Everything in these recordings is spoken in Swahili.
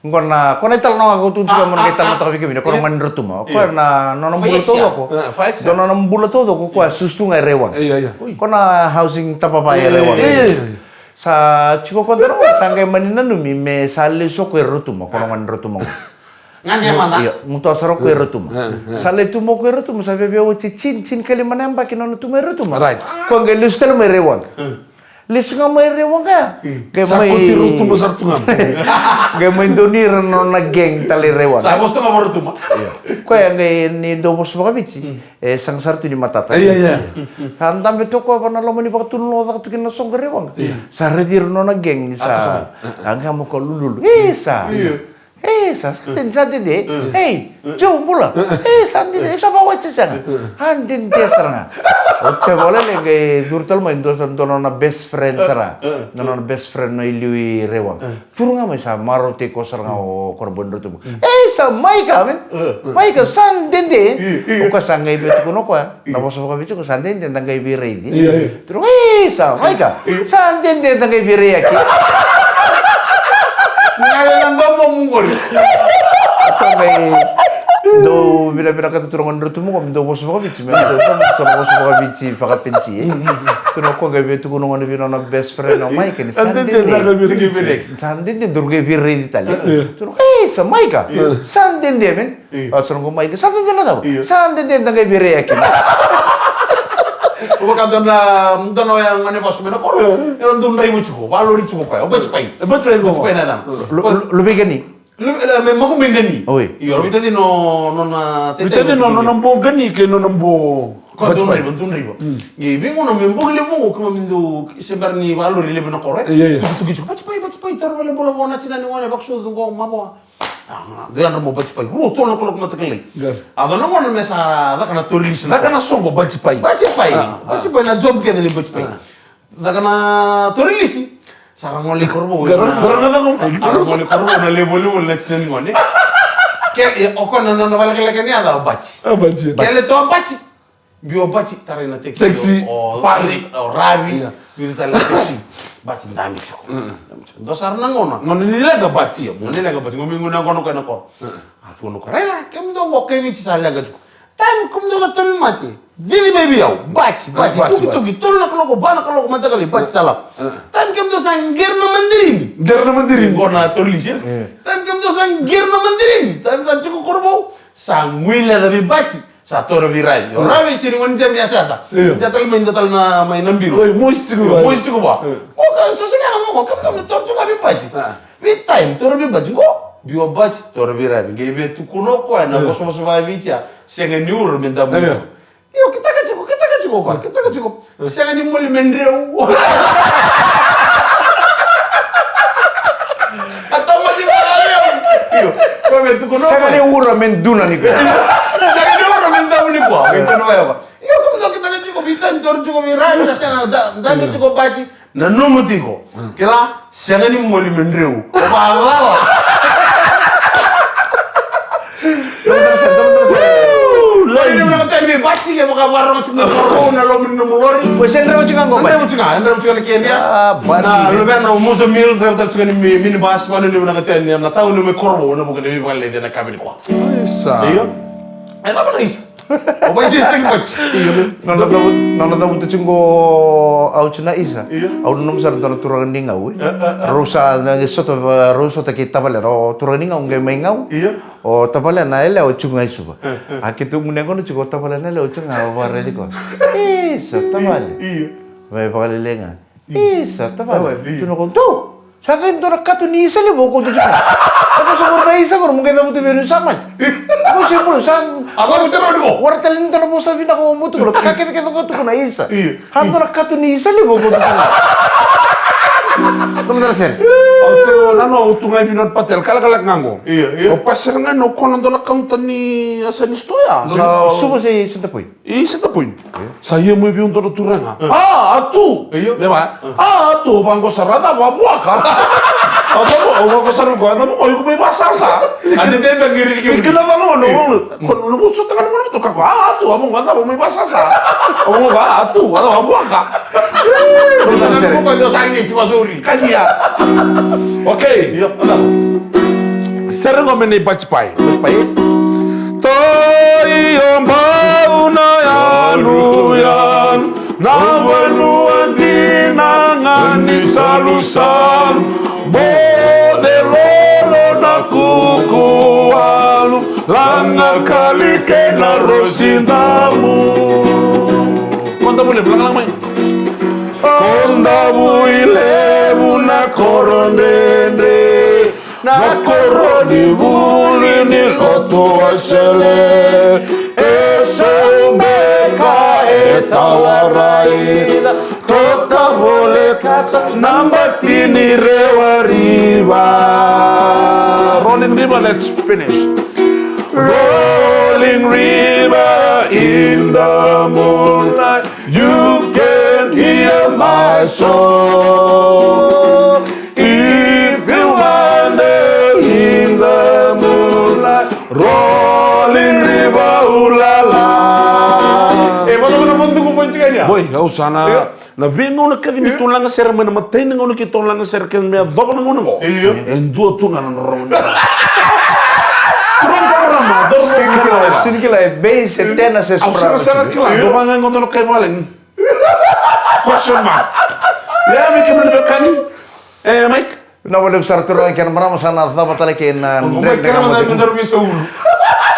Ngona ital no ako tunsi ka mona ital mata kami na kono manro tuma. Ko na non bulo todo ko. Dono non bulo todo ko kwa sustu ngai rewang. Kona housing tapapaya rewang. Sa chiko kodero sangai manina numi me sale so ko rotuma kono manro tuma. Ngani mana? Iya, muto asaro ko rotuma. Sale tumo ko rotuma sa bebe o chin kali manamba kinono tuma rotuma. Right. Ko ngai lustel me rewang. Lisnga may rewang ka. Sa kuti rotuma sartungan. Gamay donir no na geng tali rewang. Sa gusto nga marutuma. Ko yang ni do bos baka bici. Sang sartu ni matata. Iya. Hantam beto ko pa na lomo ni baka tunlo ta tukin na song rewang. Sa redir no na geng ni sa. Anga mo ko lulul. Sa. Santin de. Hey, jo mula. Santin de sa bawa cesang. Hantin de saranga. Oche bola le ke durtal mo indo santo no na best friend sara. No na best friend no iliwi rewang. Furunga mo sa marote ko saranga o korbon tu. Sa Maika men. Maika santin de. O ka sangay beto ko no kwa. Tapos ko bicho ko santin de tangay bi ready. Pero sa Maika. Santin de tangay bi ready. Ngayon ba mo mungol? Ako may do bina katuturangan dito mo kami do boso ko bitsi men do sa boso ko bitsi fakat pensi tuno ko gabe tu kuno ngani bina na best friend no Mike ni sandin de durge birre di tali tuno sa Mike sandin de men asron ko Mike sandin de na daw sandin de ngay birre yakin Uba kanto na mutano yang ane pas mena ko. Pero dun rai mo chuko. Walo ri chuko pa. Oba chpai. Chpai na dam. Lu begani. Lu me mako mengani. Oi. Iyo bitadi no na Bitadi no nambo gani ke no nambo. Ko dun rai. Ye bingo no membo le mo ko mindo sembar ni walo ri le na kore. Tu ki chuko chpai tar wala bola bona china ni wane bakso go mabo. Dia mo bachpai. Ru to no ko mata kale. Ado no mo mesa da kana tolis na. Da kana songo bachpai. Bachpai na job ke dele bachpai. Da kana torilisi. Sarang moli korbo. Sarang moli korbo na le bolu na chini ngone. Ke o ko no wala kale ni ada bachi. Bachi. Kele to bachi. Bio bachi tare na taxi. O pali o rabi. Bio tare taxi. Bachi ndambi chako. Do sarna ngona. Ngone ni lega bachi. Ngone lega bachi ngomi ngona kono kana ko. Atu no kara. Kem do woke mi ci sala ga chako. Tam kum do ga tol mati. Vini baby yaw. Bachi. Tuki tol na ko bana ko mata kali bachi sala. Tam kem do sang gerna mandirin. Gerna mandirin Gona tolisir. Tam kem do sang gerna mandirin. Tam sa chuko korbo. Sang wila da bi bachi. Sa toro virai. Rabi sini wanja biasa sa. Jatal na may nambiro. Oi, moistigo ba. O ka sa singa mo kam tam tor chuka bi bachi. With time toro bi bachi go. Bio bachi toro virai. Gebe tu kuno ko na boso vai vicha. Senga ni ur men da mo. Yo kita ka chiko ba. Senga ni mol mendreu. Atama di ba yo. Ko me tu kuno. Senga ni ura men duna ni ko. Gitu no veo. Yo como lo que está chico bitan tor chico mi raya sana da chico bachi na no mo digo. Que la sanga ni moli mendreu. O ba la. Lagi ni nak tadi bachi ke buka warung cuma korbo na lo minum lori. Pues entra chikan go Andra mo chikan Kenya. Bachi. Lo ben no muso mil reuta chikan mini bas mana ni nak tadi na tahu ni me korbo na bukan ni vale de na kabin ko. Esa. Iyo. Ay ba na isa. O ba insiste que pode? Nona tahu tu cunggo au cina isa. Au nom sar tano turangan ningau. Rosa na soto rosa ta kita bale ro turangan ningau ngai mengau. O tabale na ele au cunga isu ba. Akitu munengo no cungo tabale na ele au cunga ba re diko. Isa tabale. Vai bale lenga. Isa tabale. Tu no contou. Saka ito nakatu ni isa libo ko tu cunga. Ako siguro na isa ko mungkin tamu tu beru samat. Ako siguro san Ako mo tiro ko. Wartalin ka na po sabi na ko mo to. Kakita ko to ko na isa. Hanto na kato ni isa libo ko to. Benar sir. Auto nano utungai binot patel kala ngango. O pasir nga no kono do nakantan ni asa ni stoya. Subo si Santa Poy. Santa Poy. Saya mo biyon do turanga. Atu. Diba? Atu bangko sarada wabuaka. Ako ko sarang ko, ano ko may basasa. Ande din bang giri ki. Kina ba no no so tangan mo to ka ko. Atu amo nga mo may basasa. Amo nga atu, ano wabuaka. Benar sir. Ko do sangi ci masuri. Kanya. Okay. Sering ngomeni bacipai. Bacipai. Toi ombau na yaluyan, nawanuan dinangani salusan, modelolo na kukualu, langar kali kena rosindamu. Konta boleh belakang mai. Konda buile buna korondende, na koroni buli ni loto asele, esomeka etawarai, tota boleh kata nambatini rewariba. Rolling river, let's finish. Rolling river in the moonlight, you can hear my song. If you wander in the moonlight, rolling river, ulala. Bagaimana bentuk kuncinya? Boy, kau sana. Na vingo na kevin itu lang ser mana matay na ngono kito lang ser ken me dobo na ngono. Endo tu na ron. Sirkila è ben setena se sprava. Sarà che la domanda non kai malen. Question mark. Ya mi kemana bekani? Mike. Na boleh besar turun ikan merama sana tama tali kena. Mike kena mandar mandar bisa ulu.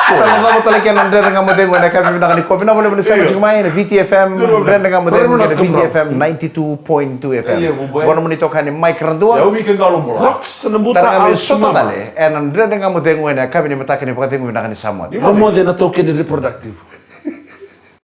Sana tama tali kena ndere ngamu dengo na kami bina kani kopi na boleh benda sama cuma ini VTFM ndere ngamu dengo na VTFM 92.2 FM. Bono menito kani Mike Randua. Ya weekend kalau bola. Rox nembuta al suma tali. En ndere ngamu dengo na kami ni mata kani pokati ngamu bina kani samot. Promo de na token reproductive.